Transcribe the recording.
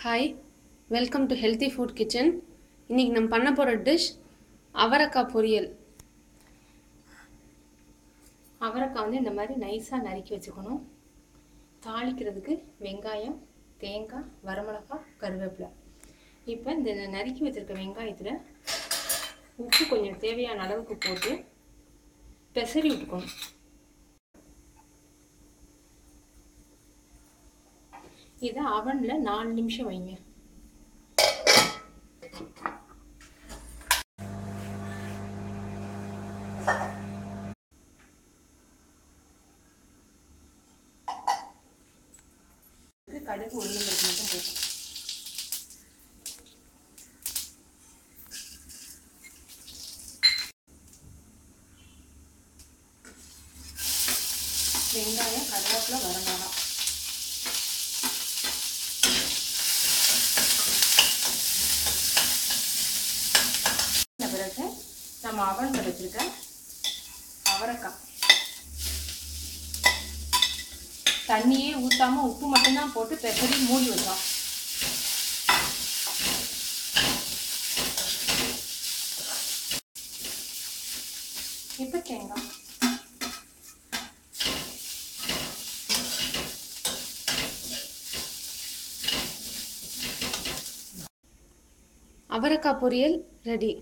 Hi, welcome to healthy food kitchen. இன்றைக்கி நம்ம பண்ண போகிற டிஷ் அவரக்காய் பொரியல். அவரக்காய் வந்து இந்த மாதிரி நைஸாக நறுக்கி வச்சுக்கணும். தாளிக்கிறதுக்கு வெங்காயம், தேங்காய், வரமிளகாய், கருவேப்பிலை. இப்போ இந்த நறுக்கி வச்சுருக்க வெங்காயத்தில் உப்பு கொஞ்சம் தேவையான அளவுக்கு போட்டு பெசரி விட்டுக்கணும். இதை அவனில் 4 நிமிஷம் வைங்க. கடுகு உளுந்து மட்டும் போட்டு வெங்காயம், கருவேப்பிலை, வரமிளகாய். இந்த பிறகு நம்ம அவன்ல வச்சிருக்க அவரைக்காய் தண்ணியே ஊற்றாம உப்பு மட்டும்தான் போட்டு பெசரி மூடி வச்சோம். இப்போ தேங்காய், அவரக்காய் பொரியல் ரெடி.